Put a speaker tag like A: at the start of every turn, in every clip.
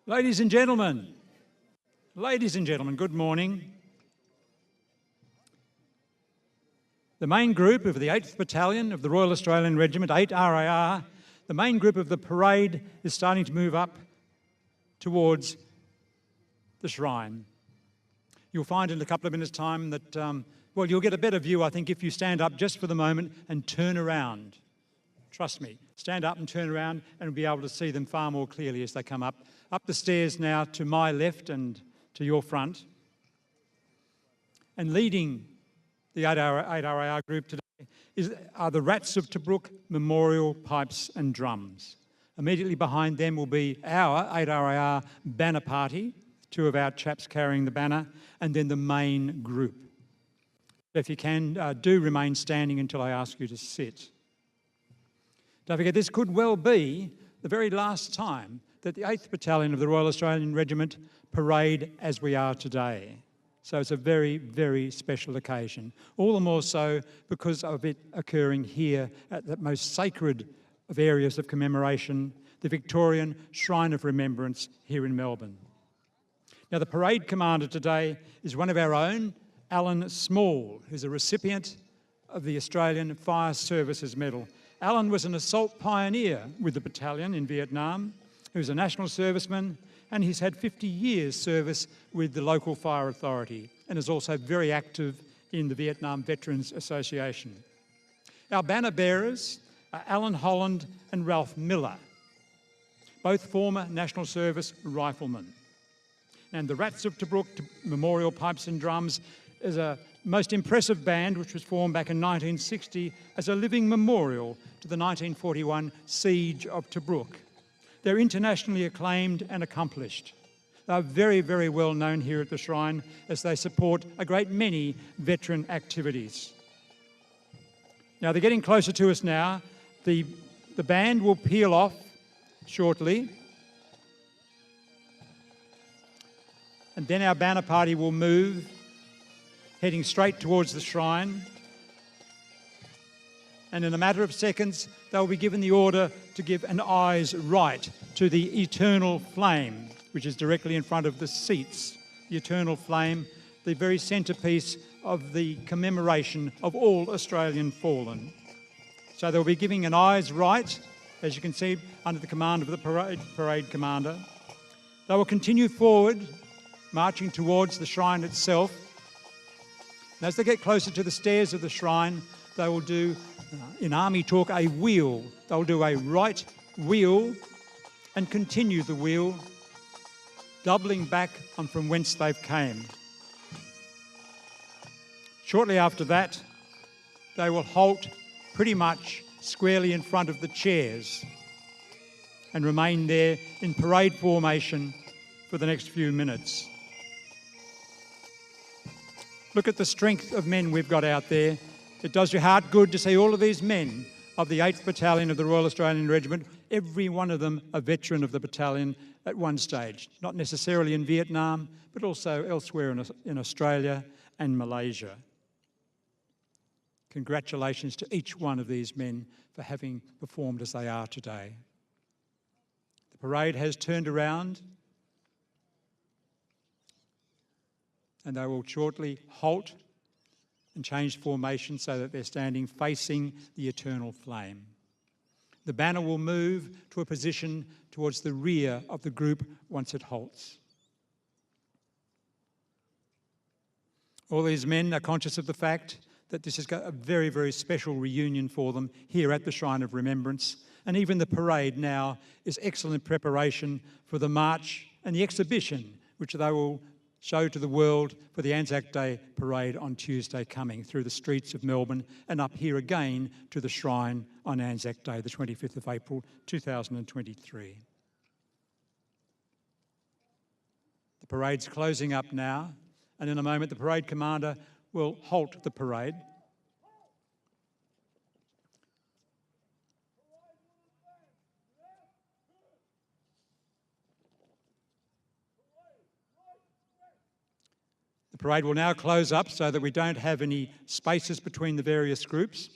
A: Ladies and gentlemen, good morning. The main group of the 8th Battalion of the Royal Australian Regiment, 8 RAR, the main group of the parade is starting to move up towards the shrine. You'll find in a couple of minutes' time that, well, you'll get a better view, I think, if you stand up just for the moment and turn around. Trust me, stand up and turn around and you'll be able to see them far more clearly as they come up the stairs now to my left and to your front. And leading the 8 RAR group today are the Rats of Tobruk memorial pipes and drums. Immediately behind them will be our 8 RAR banner party, two of our chaps carrying the banner, and then the main group. If you can, do remain standing until I ask you to sit. Don't forget, this could well be the very last time that the 8th Battalion of the Royal Australian Regiment parade as we are today. So it's a very, very special occasion. All the more so because of it occurring here at the most sacred of areas of commemoration, the Victorian Shrine of Remembrance here in Melbourne. Now, the parade commander today is one of our own, Alan Small, who's a recipient of the Australian Fire Services Medal. Alan was an assault pioneer with the battalion in Vietnam. He was a national serviceman, and he's had 50 years service with the local fire authority and is also very active in the Vietnam Veterans Association. Our banner bearers are Alan Holland and Ralph Miller, both former National Service riflemen. And the Rats of Tobruk Memorial Pipes and Drums is a most impressive band which was formed back in 1960 as a living memorial to the 1941 Siege of Tobruk. They're internationally acclaimed and accomplished. They're very, very well known here at the Shrine as they support a great many veteran activities. Now, they're getting closer to us now. The band will peel off shortly. And then our banner party will move, heading straight towards the Shrine. And in a matter of seconds, they'll be given the order to give an eyes right to the eternal flame, which is directly in front of the seats. The eternal flame, the very centrepiece of the commemoration of all Australian fallen. So they'll be giving an eyes right, as you can see, under the command of the parade commander. They will continue forward, marching towards the shrine itself. And as they get closer to the stairs of the shrine, they will do, in army talk, a wheel. They'll do a right wheel and continue the wheel, doubling back on from whence they've came. Shortly after that, they will halt pretty much squarely in front of the chairs and remain there in parade formation for the next few minutes. Look at the strength of men we've got out there. It does your heart good to see all of these men of the 8th Battalion of the Royal Australian Regiment, every one of them a veteran of the battalion at one stage, not necessarily in Vietnam, but also elsewhere in Australia and Malaysia. Congratulations to each one of these men for having performed as they are today. The parade has turned around and they will shortly halt and change formation so that they're standing facing the eternal flame. The banner will move to a position towards the rear of the group once it halts. All these men are conscious of the fact that this is a very, very special reunion for them here at the Shrine of Remembrance, and even the parade now is excellent preparation for the march and the exhibition which they will show to the world for the Anzac Day parade on Tuesday coming through the streets of Melbourne and up here again to the Shrine on Anzac Day, the 25th of April 2023. The parade's closing up now, and in a moment the parade commander will halt the parade. The parade will now close up so that we don't have any spaces between the various groups.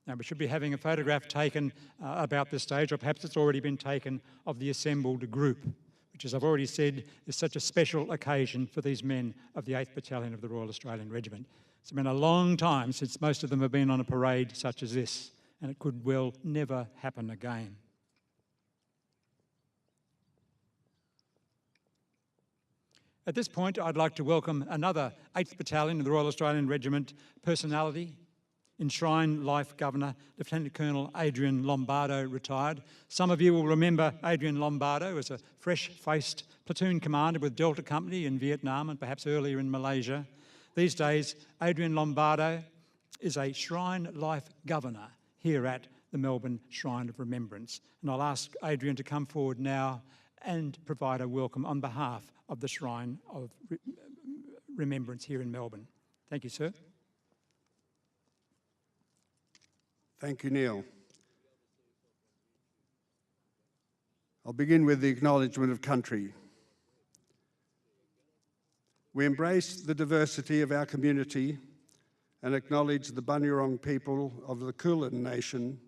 A: Now, we should be having a photograph taken about this stage, or perhaps it's already been taken, of the assembled group, which, as I've already said, is such a special occasion for these men of the 8th Battalion of the Royal Australian Regiment. It's been a long time since most of them have been on a parade such as this, and it could well never happen again. At this point, I'd like to welcome another 8th Battalion of the Royal Australian Regiment personality, Enshrined Life Governor, Lieutenant Colonel Adrian Lombardo, retired. Some of you will remember Adrian Lombardo as a fresh-faced platoon commander with Delta Company in Vietnam and perhaps earlier in Malaysia. These days, Adrian Lombardo is a Shrine Life Governor here at the Melbourne Shrine of Remembrance. And I'll ask Adrian to come forward now and provide a welcome on behalf of the Shrine of Remembrance here in Melbourne. Thank you, sir.
B: Thank you, Neil. I'll begin with the acknowledgement of country. We embrace the diversity of our community and acknowledge the Bunurong people of the Kulin Nation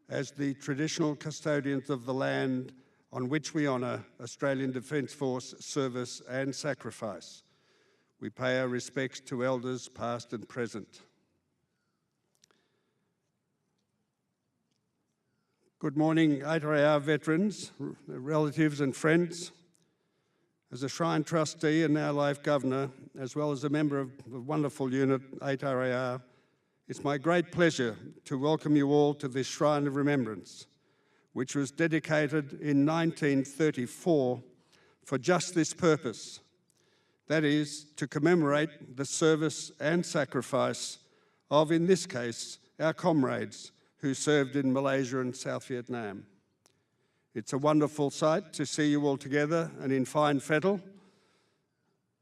B: as the traditional custodians of the land on which we honour Australian Defence Force service and sacrifice. We pay our respects to elders past and present. Good morning, 8RAR veterans, relatives and friends. As a Shrine Trustee and now Life Governor, as well as a member of the wonderful unit 8RAR, it's my great pleasure to welcome you all to this Shrine of Remembrance, which was dedicated in 1934 for just this purpose, that is, to commemorate the service and sacrifice of, in this case, our comrades who served in Malaysia and South Vietnam. It's a wonderful sight to see you all together and in fine fettle,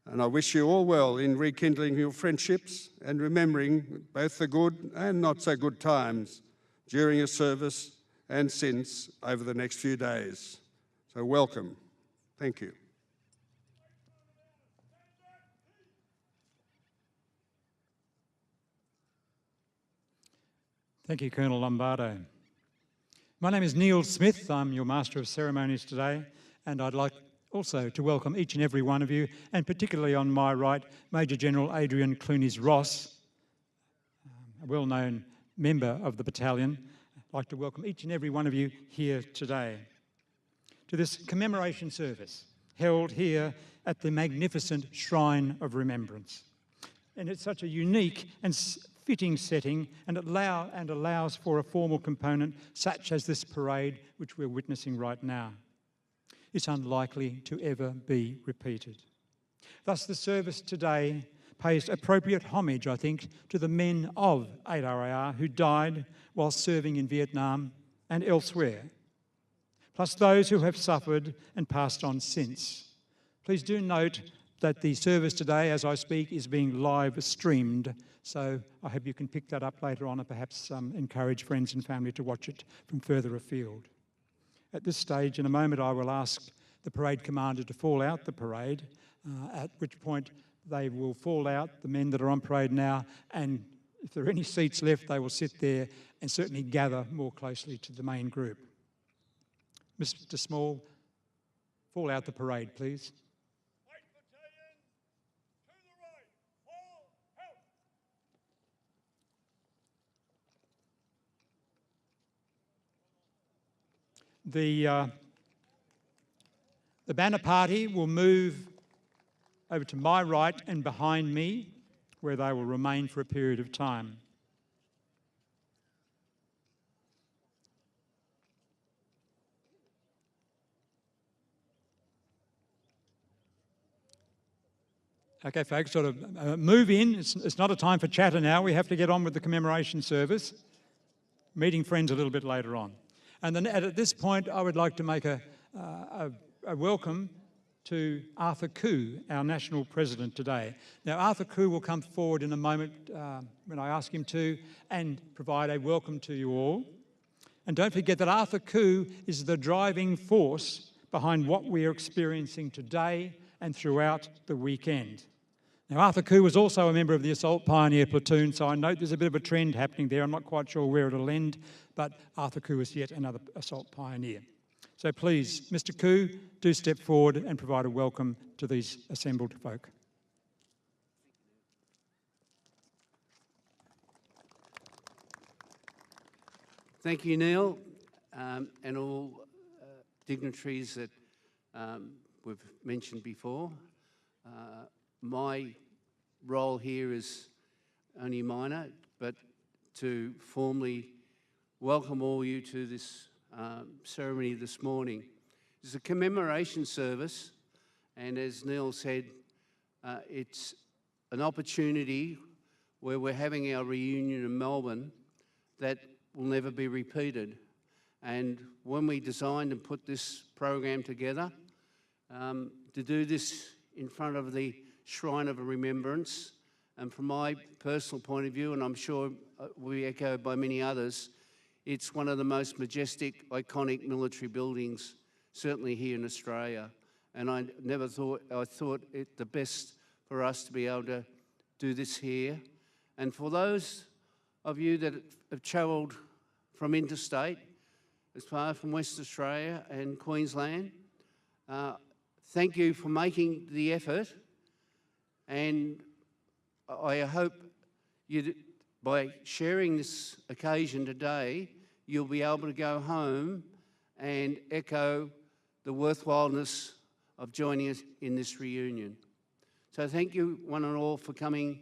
B: and I wish you all well in rekindling your friendships and remembering both the good and not so good times during your service and since over the next few days. So welcome. Thank you.
A: Thank you, Colonel Lombardo. My name is Neil Smith. I'm your Master of Ceremonies today, and I'd like also to welcome each and every one of you, and particularly on my right, Major General Adrian Clunies Ross, a well-known member of the battalion. I'd like to welcome each and every one of you here today to this commemoration service held here at the magnificent Shrine of Remembrance. And it's such a unique and fitting setting, and allows for a formal component such as this parade which we're witnessing right now. It's unlikely to ever be repeated. Thus, the service today pays appropriate homage, I think, to the men of 8RAR who died while serving in Vietnam and elsewhere, plus those who have suffered and passed on since. Please do note that the service today, as I speak, is being live streamed, so I hope you can pick that up later on and perhaps encourage friends and family to watch it from further afield. At this stage, in a moment, I will ask the parade commander to fall out the parade, at which point they will fall out, the men that are on parade now, and if there are any seats left, they will sit there and certainly gather more closely to the main group. Mr. Small, fall out the parade, please. The banner party will move over to my right and behind me, where they will remain for a period of time. Okay, folks, sort of move in. It's not a time for chatter now. We have to get on with the commemoration service. Meeting friends a little bit later on. And then at this point, I would like to make a welcome to Arthur Koo, our National President today. Now, Arthur Koo will come forward in a moment when I ask him to and provide a welcome to you all. And don't forget that Arthur Koo is the driving force behind what we are experiencing today and throughout the weekend. Now, Arthur Koo was also a member of the Assault Pioneer Platoon, so I note there's a bit of a trend happening there. I'm not quite sure where it'll end, but Arthur Koo is yet another Assault Pioneer. So please, Mr. Koo, do step forward and provide a welcome to these assembled folk.
C: Thank you, Neil, and all dignitaries that we've mentioned before. My role here is only minor, but to formally welcome all you to this ceremony this morning. It's a commemoration service, and as Neil said, it's an opportunity where we're having our reunion in Melbourne that will never be repeated. And when we designed and put this program together, to do this in front of the Shrine of Remembrance, and from my personal point of view, and I'm sure will be echoed by many others, it's one of the most majestic, iconic military buildings, certainly here in Australia. And I thought it the best for us to be able to do this here. And for those of you that have travelled from interstate, as far from West Australia and Queensland, thank you for making the effort, and I hope by sharing this occasion today, you'll be able to go home and echo the worthwhileness of joining us in this reunion. So thank you one and all for coming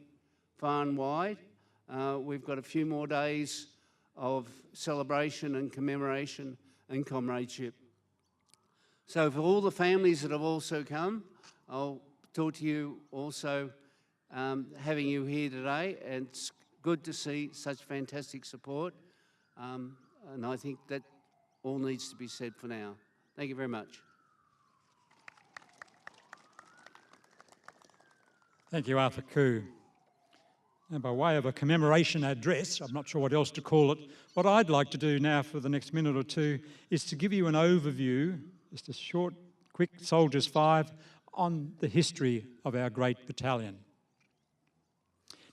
C: far and wide. We've got a few more days of celebration and commemoration and comradeship. So for all the families that have also come, I'll talk to you also having you here today, and it's good to see such fantastic support, and I think that all needs to be said for now. Thank you very much.
A: Thank you, Arthur Koo. And by way of a commemoration address, I'm not sure what else to call it, what I'd like to do now for the next minute or two is to give you an overview, just a short, quick Soldiers 5, on the history of our great battalion.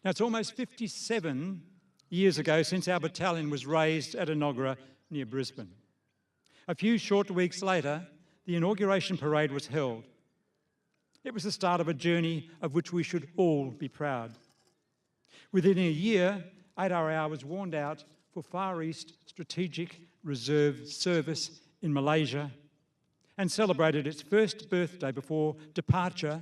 A: Now, it's almost 57 years ago since our battalion was raised at Enoggera near Brisbane. A few short weeks later, the inauguration parade was held. It was the start of a journey of which we should all be proud. Within a year, 8RAR was warned out for Far East Strategic Reserve service in Malaysia and celebrated its first birthday before departure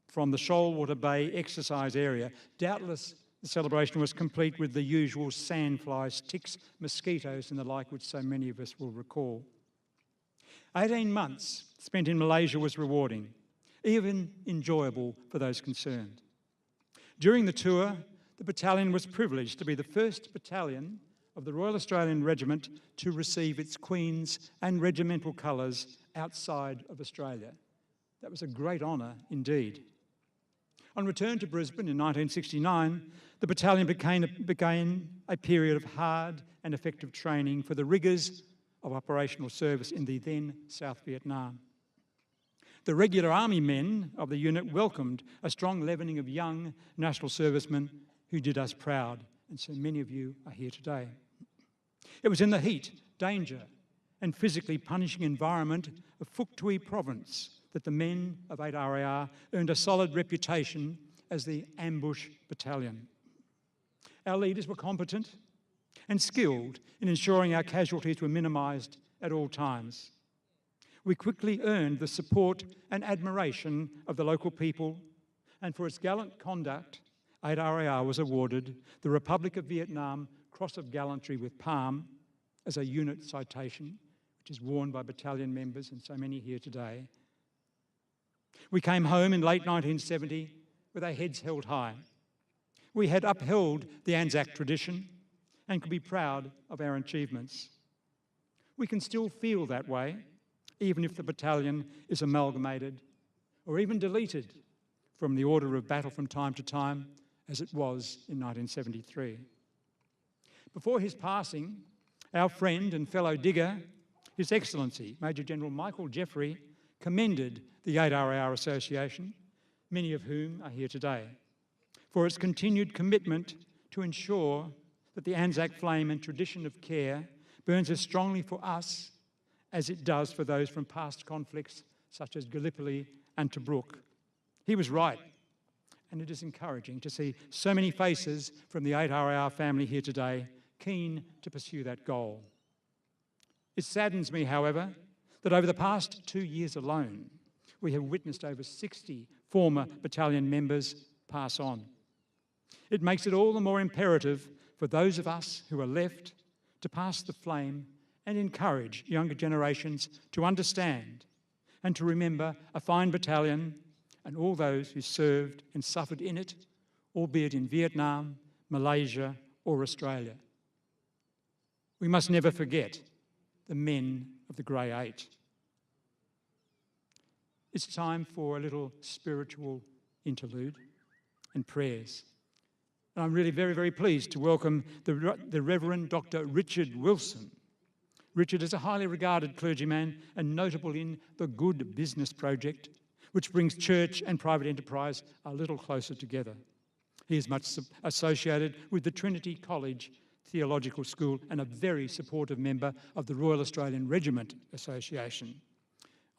A: from the Shoalwater Bay exercise area. Doubtless, the celebration was complete with the usual sandflies, ticks, mosquitoes and the like, which so many of us will recall. 18 months spent in Malaysia was rewarding, even enjoyable for those concerned. During the tour, the battalion was privileged to be the first battalion of the Royal Australian Regiment to receive its Queen's and regimental colours outside of Australia. That was a great honour indeed. On return to Brisbane in 1969, the battalion began a period of hard and effective training for the rigours of operational service in the then South Vietnam. The regular army men of the unit welcomed a strong leavening of young national servicemen who did us proud, and so many of you are here today. It was in the heat, danger, and physically punishing environment of Phuoc Tuy province that the men of 8RAR earned a solid reputation as the ambush battalion. Our leaders were competent and skilled in ensuring our casualties were minimised at all times. We quickly earned the support and admiration of the local people, and for its gallant conduct, 8RAR was awarded the Republic of Vietnam Cross of Gallantry with Palm as a unit citation, which is worn by battalion members and so many here today. We came home in late 1970 with our heads held high. We had upheld the Anzac tradition and could be proud of our achievements. We can still feel that way, even if the battalion is amalgamated or even deleted from the order of battle from time to time, as it was in 1973. Before his passing, our friend and fellow digger, His Excellency, Major General Michael Jeffrey, commended the 8RAR Association, many of whom are here today. for its continued commitment to ensure that the Anzac flame and tradition of care burns as strongly for us as it does for those from past conflicts such as Gallipoli and Tobruk. He was right, and it is encouraging to see so many faces from the 8RAR family here today keen to pursue that goal. It saddens me, however, that over the past 2 years alone, we have witnessed over 60 former battalion members pass on. It makes it all the more imperative for those of us who are left to pass the flame and encourage younger generations to understand and to remember a fine battalion and all those who served and suffered in it, albeit in Vietnam, Malaysia or Australia. We must never forget the men of the Grey Eight. It's time for a little spiritual interlude and prayers. And I'm really very, very pleased to welcome the Reverend Dr. Richard Wilson. Richard is a highly regarded clergyman and notable in the Good Business Project, which brings church and private enterprise a little closer together. He is much associated with the Trinity College Theological School and a very supportive member of the Royal Australian Regiment Association.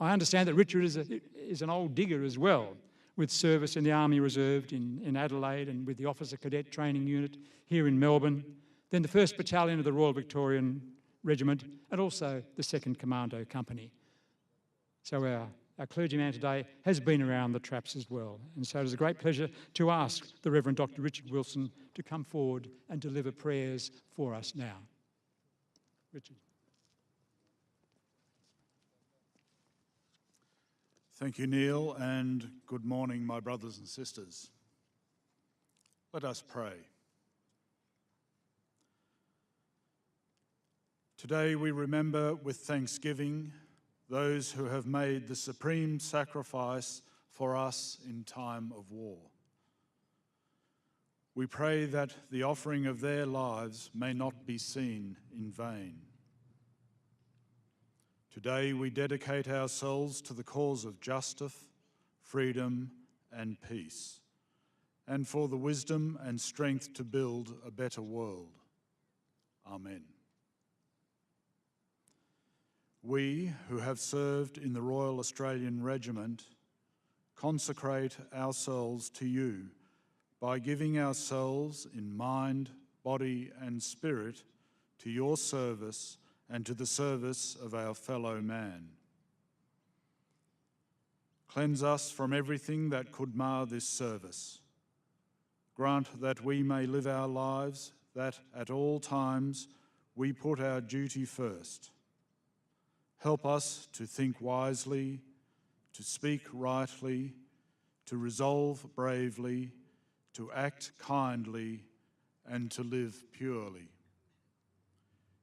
A: I understand that Richard is an old digger as well, with service in the Army Reserve in Adelaide and with the Officer Cadet Training Unit here in Melbourne, then the 1st Battalion of the Royal Victorian Regiment and also the 2nd Commando Company. So our clergyman today has been around the traps as well. And so it is a great pleasure to ask the Reverend Dr. Richard Wilson to come forward and deliver prayers for us now. Richard.
D: Thank you, Neil, and good morning, my brothers and sisters. Let us pray. Today we remember with thanksgiving those who have made the supreme sacrifice for us in time of war. We pray that the offering of their lives may not be seen in vain. Today we dedicate ourselves to the cause of justice, freedom and peace, and for the wisdom and strength to build a better world. Amen. We, who have served in the Royal Australian Regiment, consecrate ourselves to you by giving ourselves in mind, body and spirit to your service and to the service of our fellow man. Cleanse us from everything that could mar this service. Grant that we may live our lives, that at all times we put our duty first. Help us to think wisely, to speak rightly, to resolve bravely, to act kindly, and to live purely.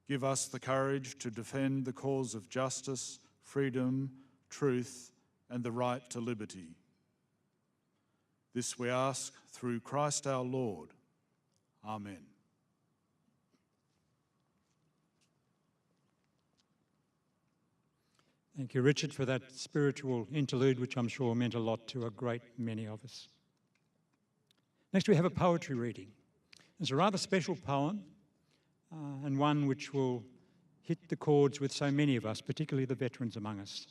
D: Give us the courage to defend the cause of justice, freedom, truth, and the right to liberty. This we ask through Christ our Lord. Amen.
A: Thank you, Richard, for that spiritual interlude, which I'm sure meant a lot to a great many of us. Next, we have a poetry reading. It's a rather special poem, and one which will hit the chords with so many of us, particularly the veterans among us.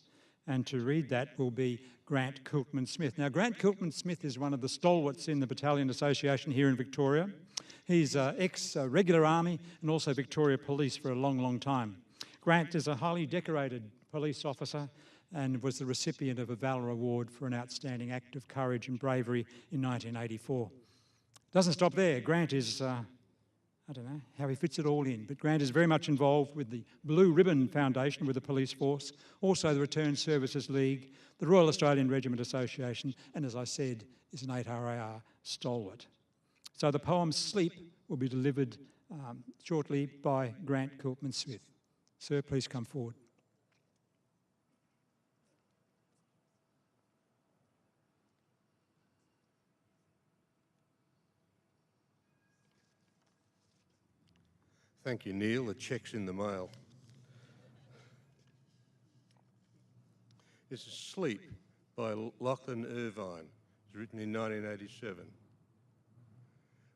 A: And to read that will be Grant Kiltman-Smith. Now, Grant Kiltman-Smith is one of the stalwarts in the Battalion Association here in Victoria. He's ex-regular Army and also Victoria Police for a long, long time. Grant is a highly decorated police officer and was the recipient of a Valour Award for an outstanding act of courage and bravery in 1984. Doesn't stop there. Grant is, I don't know how he fits it all in, but Grant is very much involved with the Blue Ribbon Foundation with the police force, also the Returned Services League, the Royal Australian Regiment Association, and as I said, is an 8RAR stalwart. So the poem Sleep will be delivered shortly by Grant Kiltman-Smith. Sir, please come forward.
E: Thank you, Neil. The cheque's in the mail. This is Sleep by Lachlan Irvine. It was written in 1987.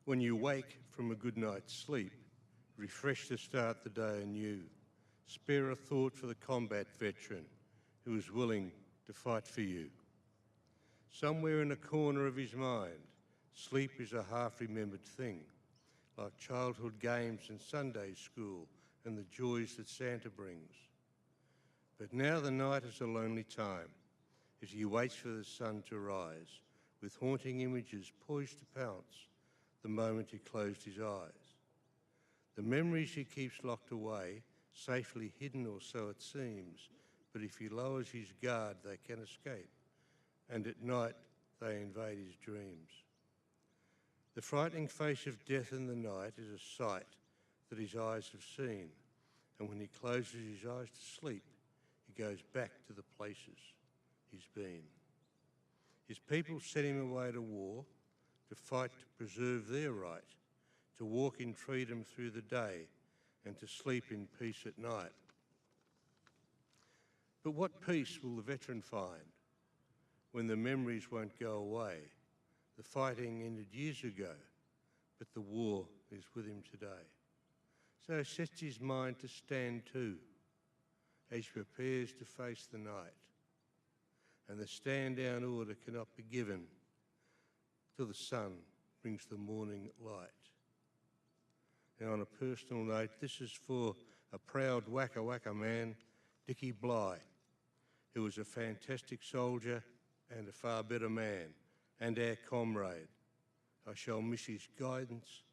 E: When you wake from a good night's sleep, refreshed to start the day anew, spare a thought for the combat veteran who is willing to fight for you. Somewhere in a corner of his mind, sleep is a half-remembered thing, like childhood games and Sunday school and the joys that Santa brings. But now the night is a lonely time as he waits for the sun to rise, with haunting images poised to pounce the moment he closed his eyes. The memories he keeps locked away, safely hidden, or so it seems, but if he lowers his guard, they can escape, and at night they invade his dreams. The frightening face of death in the night is a sight that his eyes have seen, and when he closes his eyes to sleep, he goes back to the places he's been. His people sent him away to war, to fight to preserve their right, to walk in freedom through the day, and to sleep in peace at night. But what peace will the veteran find when the memories won't go away? The fighting ended years ago, but the war is with him today. So he sets his mind to stand too, as he prepares to face the night. And the stand down order cannot be given till the sun brings the morning light. Now, on a personal note, this is for a proud Waka Waka man, Dickie Bly, who was a fantastic soldier and a far better man, and our comrade. I shall miss his guidance,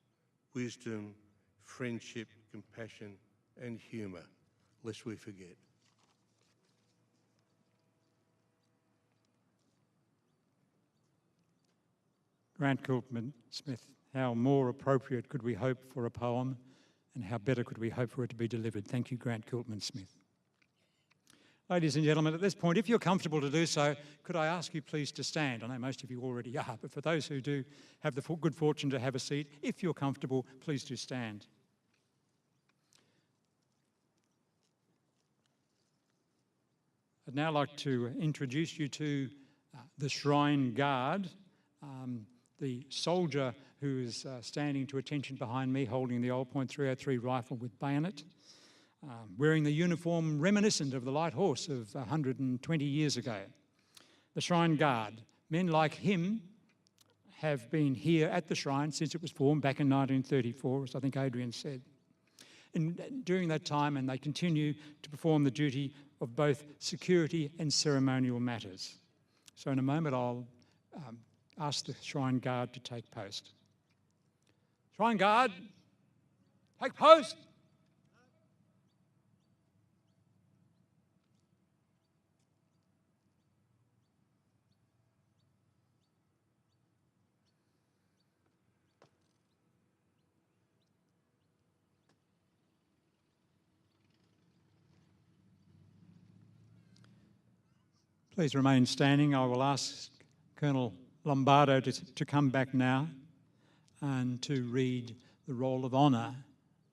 E: wisdom, friendship, compassion, and humour, lest we forget.
A: Grant Coultman Smith, how more appropriate could we hope for a poem, and how better could we hope for it to be delivered? Thank you, Grant Coultman Smith. Ladies and gentlemen, at this point, if you're comfortable to do so, could I ask you please to stand? I know most of you already are, but for those who do have the good fortune to have a seat, if you're comfortable, please do stand. I'd now like to introduce you to the Shrine Guard, the soldier who is standing to attention behind me, holding the old .303 rifle with bayonet, wearing the uniform reminiscent of the light horse of 120 years ago. The Shrine Guard, men like him have been here at the shrine since it was formed back in 1934, as I think Adrian said. And during that time, and they continue to perform the duty of both security and ceremonial matters. So in a moment, I'll ask the Shrine Guard to take post. Shrine Guard, take post! Please remain standing. I will ask Colonel Lombardo to come back now and to read the roll of honour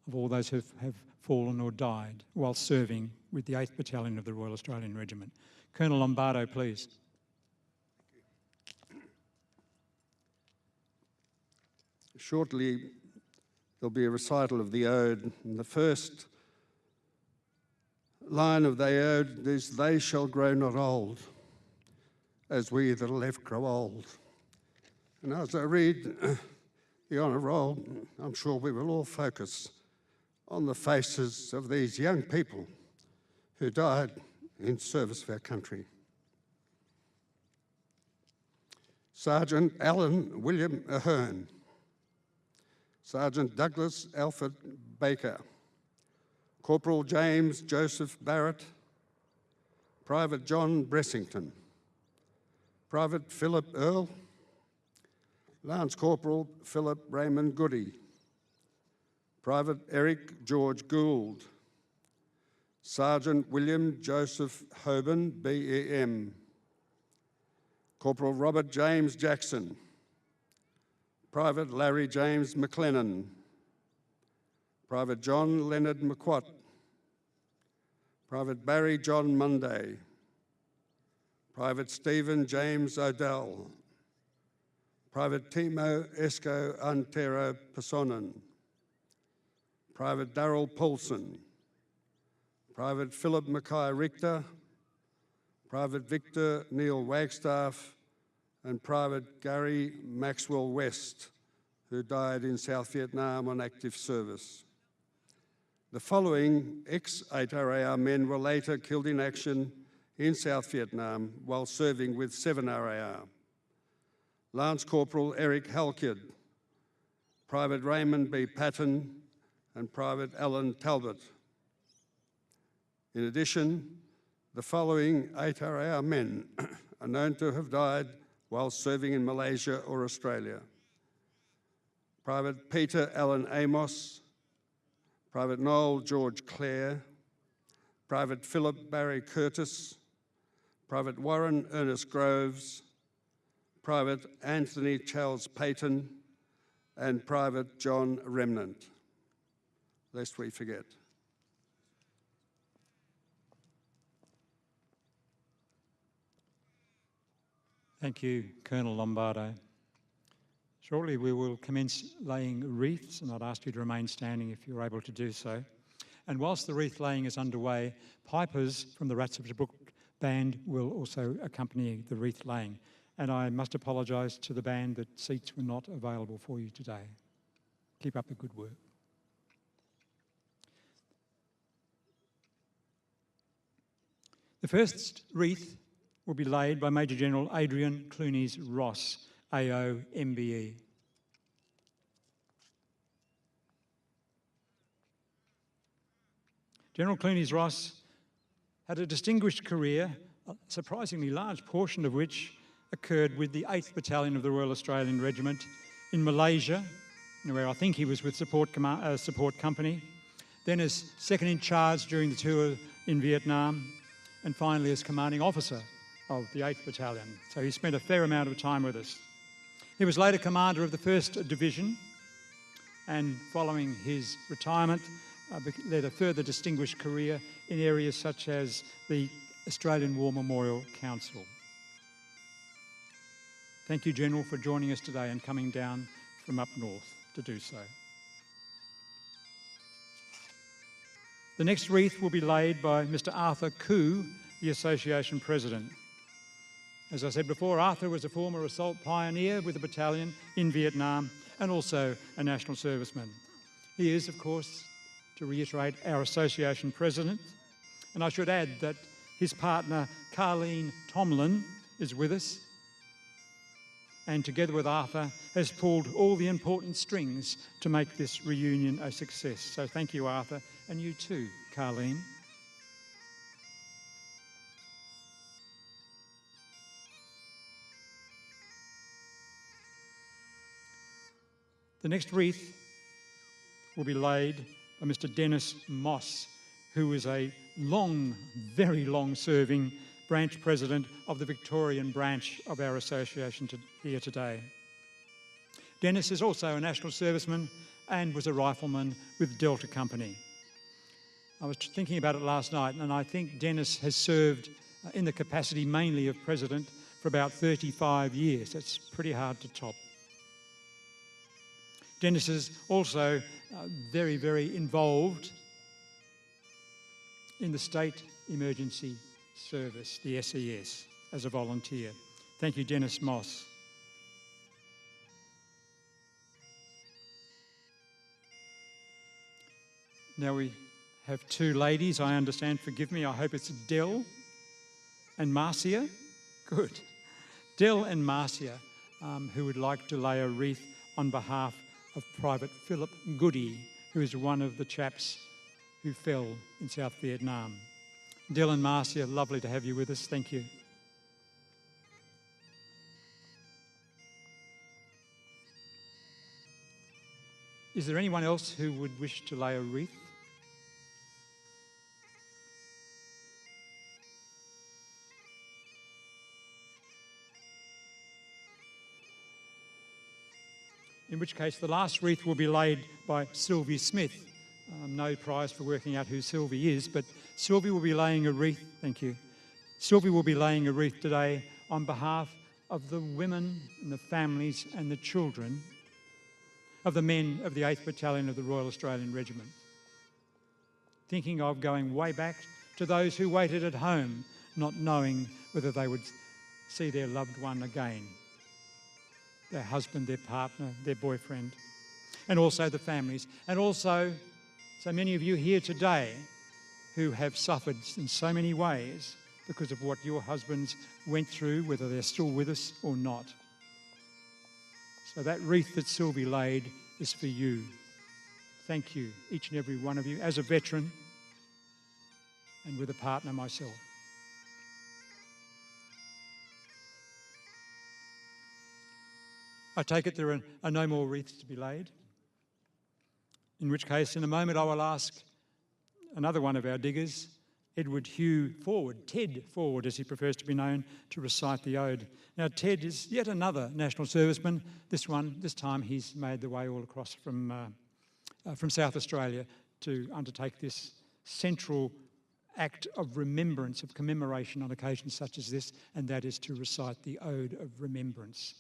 A: of all those who have fallen or died while serving with the 8th Battalion of the Royal Australian Regiment. Colonel Lombardo, please.
B: Shortly, there'll be a recital of the ode, and the first line of the ode is, "They shall grow not old, as we that are left grow old." And as I read the honour roll, I'm sure we will all focus on the faces of these young people who died in service of our country. Sergeant Alan William Ahern, Sergeant Douglas Alfred Baker, Corporal James Joseph Barrett, Private John Bressington, Private Philip Earl, Lance Corporal Philip Raymond Goody, Private Eric George Gould, Sergeant William Joseph Hoban, BEM, Corporal Robert James Jackson, Private Larry James McLennan, Private John Leonard McQuat, Private Barry John Monday, Private Stephen James Odell, Private Timo Esko Antero Personen, Private Darrell Paulson, Private Philip Mackay Richter, Private Victor Neil Wagstaff, and Private Gary Maxwell West, who died in South Vietnam on active service. The following ex-8RAR men were later killed in action in South Vietnam while serving with 7RAR. Lance Corporal Eric Halkid, Private Raymond B. Patton, and Private Alan Talbot. In addition, the following 8RAR men are known to have died while serving in Malaysia or Australia. Private Peter Allen Amos, Private Noel George Clare, Private Philip Barry Curtis, Private Warren Ernest Groves, Private Anthony Charles Payton, and Private John Remnant, lest we forget.
A: Thank you, Colonel Lombardo. Shortly we will commence laying wreaths, and I'd ask you to remain standing if you're able to do so. And whilst the wreath laying is underway, pipers from the Rats of Tobruk band will also accompany the wreath laying. And I must apologise to the band that seats were not available for you today. Keep up the good work. The first wreath will be laid by Major General Adrian Clunies Ross, AO MBE. General Clunies Ross had a distinguished career, a surprisingly large portion of which occurred with the 8th Battalion of the Royal Australian Regiment in Malaysia, where I think he was with Support Company, then as second in charge during the tour in Vietnam, and finally as commanding officer of the 8th Battalion. So he spent a fair amount of time with us. He was later commander of the 1st Division, and following his retirement, led a further distinguished career in areas such as the Australian War Memorial Council. Thank you, General, for joining us today and coming down from up north to do so. The next wreath will be laid by Mr. Arthur Koo, the Association President. As I said before, Arthur was a former assault pioneer with the battalion in Vietnam and also a national serviceman. He is, of course, to reiterate, our Association President. And I should add that his partner, Carleen Tomlin, is with us, and together with Arthur has pulled all the important strings to make this reunion a success. So thank you, Arthur, and you too, Carleen. The next wreath will be laid by Mr. Dennis Moss, who is a very long-serving branch president of the Victorian branch of our association here today. Dennis is also a national serviceman and was a rifleman with Delta Company. I was thinking about it last night, and I think Dennis has served in the capacity mainly of president for about 35 years. That's pretty hard to top. Dennis is also very, very involved in the State Emergency Service, the SES, as a volunteer. Thank you, Dennis Moss. Now we have two ladies, I understand, forgive me, I hope it's Del and Marcia. Good. Del and Marcia, who would like to lay a wreath on behalf of Private Philip Goody, who is one of the chaps who fell in South Vietnam. Del and Marcia, lovely to have you with us. Thank you. Is there anyone else who would wish to lay a wreath? In which case the last wreath will be laid by Sylvie Smith. No prize for working out who Sylvie is, but Sylvie will be laying a wreath, thank you. Sylvie will be laying a wreath today on behalf of the women and the families and the children of the men of the 8th Battalion of the Royal Australian Regiment. Thinking of going way back to those who waited at home, not knowing whether they would see their loved one again, their husband, their partner, their boyfriend, and also the families, and also so many of you here today who have suffered in so many ways because of what your husbands went through, whether they're still with us or not. So that wreath that Sylvie laid is for you. Thank you, each and every one of you, as a veteran and with a partner myself. I take it there are no more wreaths to be laid, in which case in a moment I will ask another one of our diggers, Edward Hugh Forward, Ted Forward as he prefers to be known, to recite the ode. Now Ted is yet another national serviceman. This time he's made the way all across from South Australia to undertake this central act of remembrance, of commemoration on occasions such as this, and that is to recite the Ode of Remembrance.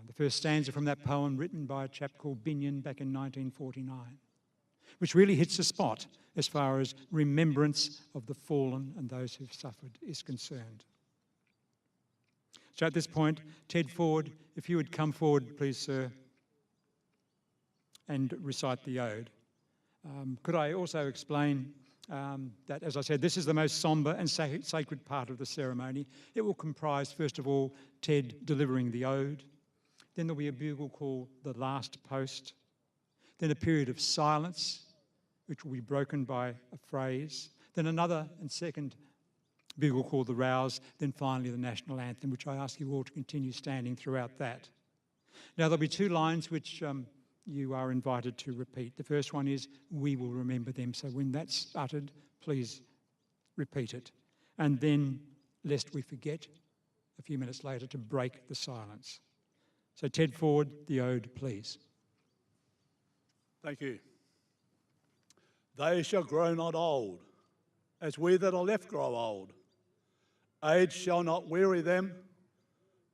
A: The first stanza from that poem, written by a chap called Binion back in 1949, which really hits the spot as far as remembrance of the fallen and those who've suffered is concerned. So at this point, Ted Forward, if you would come forward, please, sir, and recite the ode. Could I also explain that, as I said, this is the most sombre and sacred part of the ceremony. It will comprise, first of all, Ted delivering the ode. Then there'll be a bugle call, the last post. Then a period of silence, which will be broken by a phrase. Then another and second bugle call, the rouse. Then finally the national anthem, which I ask you all to continue standing throughout that. Now there'll be two lines which you are invited to repeat. The first one is, we will remember them. So when that's uttered, please repeat it. And then, lest we forget, a few minutes later, to break the silence. So Ted Forward, the ode, please.
F: Thank you. They shall grow not old, as we that are left grow old. Age shall not weary them,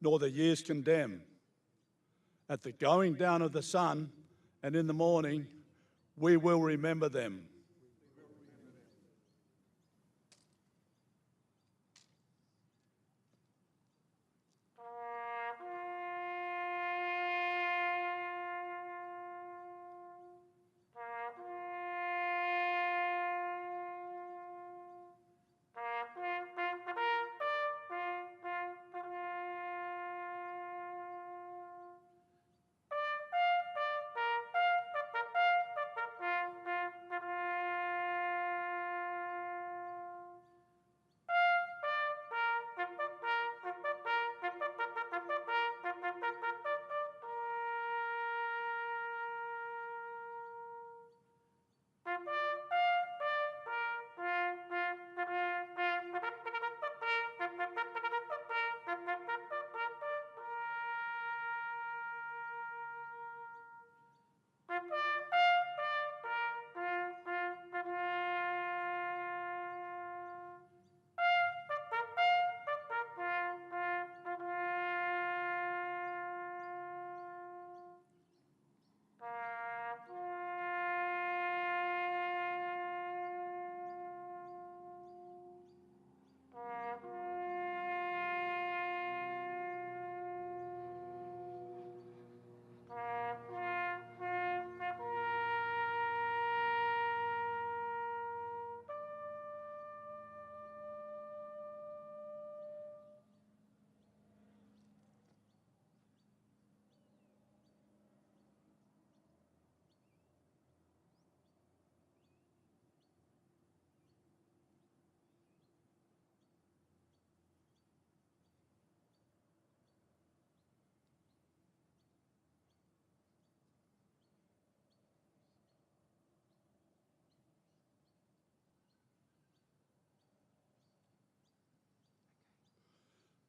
F: nor the years condemn. At the going down of the sun, and in the morning, we will remember them.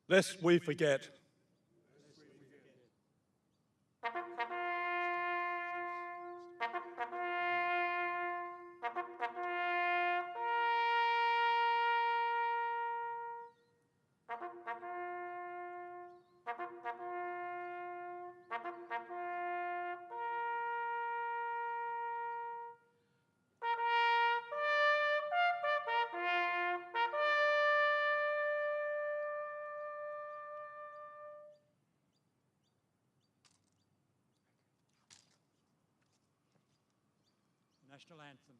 F: Lest we forget.
A: National anthem.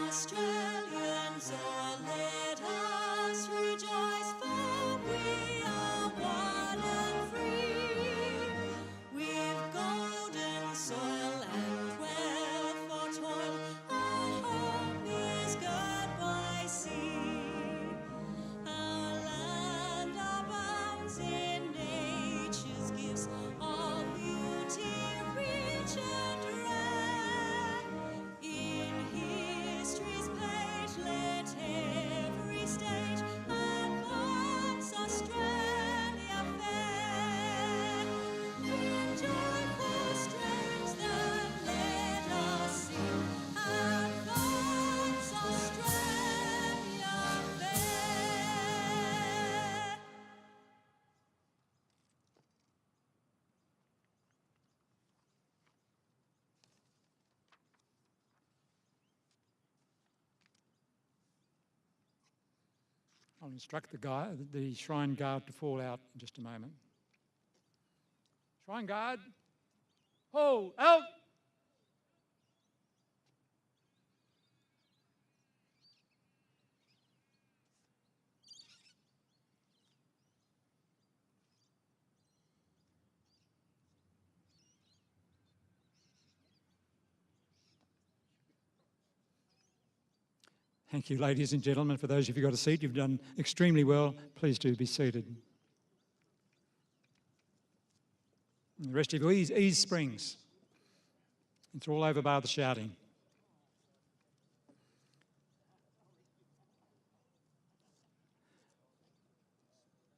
G: Australians, oh, let us rejoice, for we are one and free. We've golden soil and wealth for toil, our home is girt by sea. Our land abounds in nature's gifts, all beauty rich and rare. In history's page, let every stage advance Australia fair. In joyful strains that let us sing, advance Australia fair.
A: I'll instruct the Shrine Guard to fall out in just a moment. Shrine Guard, hold out! Thank you, ladies and gentlemen. For those of you who've got a seat, you've done extremely well. Please do be seated. And the rest of you, ease springs. It's all over bar the shouting.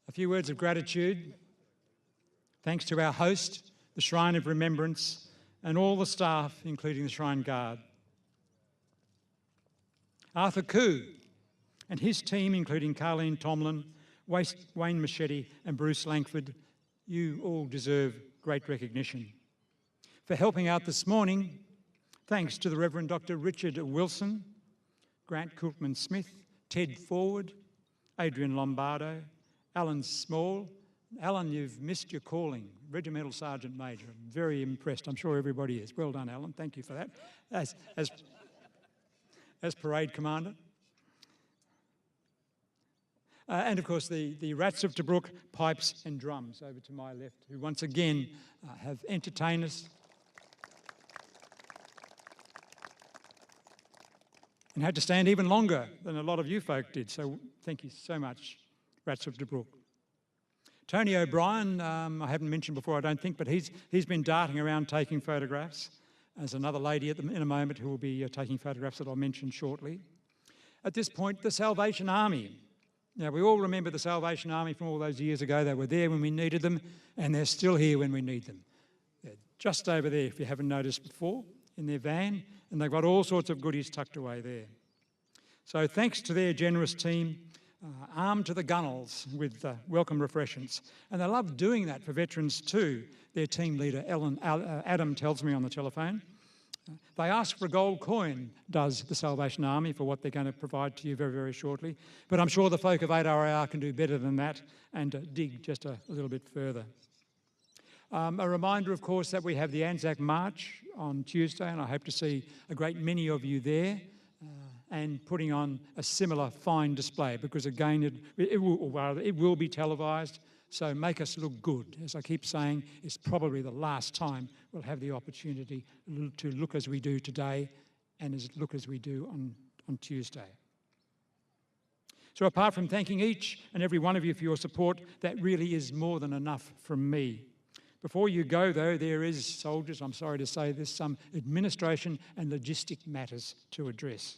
A: A few words of gratitude. Thanks to our host, the Shrine of Remembrance, and all the staff, including the Shrine Guard. Arthur Koo and his team, including Carleen Tomlin, Wayne Machete and Bruce Langford, you all deserve great recognition. For helping out this morning, thanks to the Reverend Dr. Richard Wilson, Grant Coultman-Smith, Ted Forward, Adrian Lombardo, Alan Small. Alan, you've missed your calling, Regimental Sergeant Major. I'm very impressed. I'm sure everybody is. Well done, Alan. Thank you for that. As Parade Commander. And of course the Rats of Tobruk, pipes and drums over to my left, who once again have entertained us and had to stand even longer than a lot of you folk did. So thank you so much, Rats of Tobruk. Tony O'Brien, I haven't mentioned before, I don't think, but he's been darting around taking photographs. There's another lady in a moment who will be taking photographs that I'll mention shortly. At this point, the Salvation Army. Now, we all remember the Salvation Army from all those years ago. They were there when we needed them, and they're still here when we need them. They're just over there, if you haven't noticed before, in their van, and they've got all sorts of goodies tucked away there. So thanks to their generous team, armed to the gunnels with welcome refreshments. And they love doing that for veterans too. Their team leader, Adam, tells me on the telephone. They ask for a gold coin, does the Salvation Army, for what they're going to provide to you very, very shortly. But I'm sure the folk of 8RAR can do better than that and dig just a little bit further. A reminder, of course, that we have the Anzac March on Tuesday, and I hope to see a great many of you there. And putting on a similar fine display, because again, it will be televised, so make us look good. As I keep saying, it's probably the last time we'll have the opportunity to look as we do today and look as we do on Tuesday. So apart from thanking each and every one of you for your support, that really is more than enough from me. Before you go, though, there is, soldiers, I'm sorry to say this, some administration and logistic matters to address.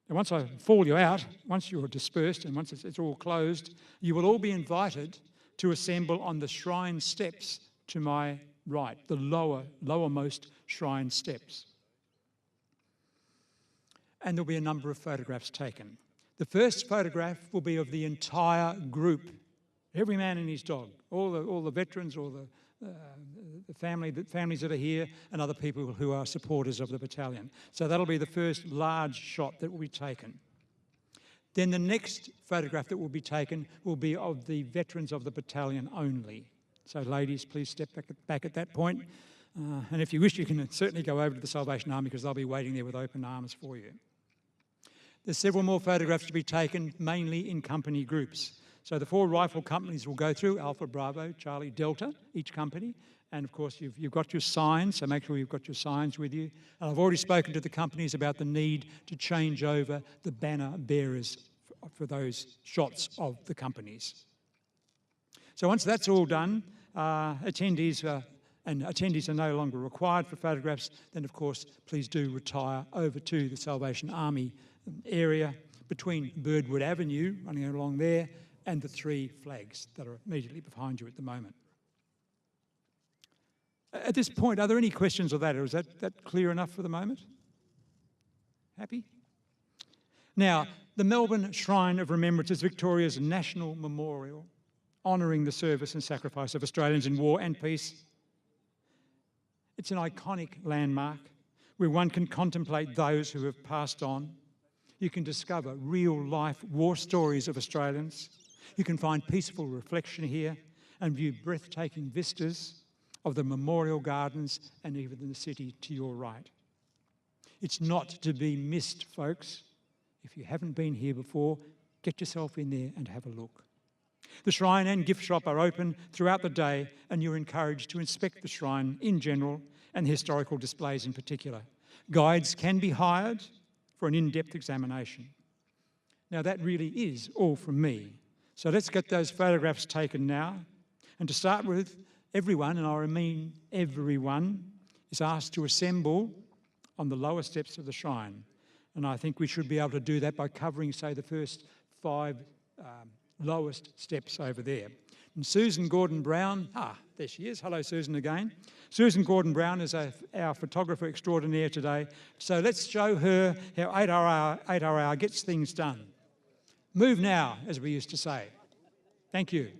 A: And once I fall you out, once you're dispersed and once it's all closed, you will all be invited to assemble on the shrine steps to my right, the lowermost shrine steps. And there'll be a number of photographs taken. The first photograph will be of the entire group, every man and his dog, all the veterans, all the families that are here, and other people who are supporters of the battalion. So that'll be the first large shot that will be taken. Then the next photograph that will be taken will be of the veterans of the battalion only. So ladies, please step back at that point. And if you wish, you can certainly go over to the Salvation Army because they'll be waiting there with open arms for you. There's several more photographs to be taken, mainly in company groups. So the 4 rifle companies will go through, Alpha, Bravo, Charlie, Delta, each company. And of course, you've got your signs, so make sure you've got your signs with you. And I've already spoken to the companies about the need to change over the banner bearers for those shots of the companies. So once that's all done, attendees are no longer required for photographs, then of course, please do retire over to the Salvation Army area between Birdwood Avenue, running along there, and the 3 flags that are immediately behind you at the moment. At this point, are there any questions of that, or is that clear enough for the moment? Happy? Now, the Melbourne Shrine of Remembrance is Victoria's national memorial, honouring the service and sacrifice of Australians in war and peace. It's an iconic landmark where one can contemplate those who have passed on. You can discover real-life war stories of Australians. You can find peaceful reflection here and view breathtaking vistas of the memorial gardens and even the city to your right. It's not to be missed, folks. If you haven't been here before, get yourself in there and have a look. The shrine and gift shop are open throughout the day, and you're encouraged to inspect the shrine in general and the historical displays in particular. Guides can be hired for an in-depth examination. Now that really is all from me. So let's get those photographs taken now. And to start with, everyone, and I mean everyone, is asked to assemble on the lower steps of the shrine. And I think we should be able to do that by covering, say, the first 5 lowest steps over there. And Susan Gordon-Brown, there she is. Hello, Susan, again. Susan Gordon-Brown is our photographer extraordinaire today. So let's show her how 8RAR gets things done. Move now, as we used to say. Thank you.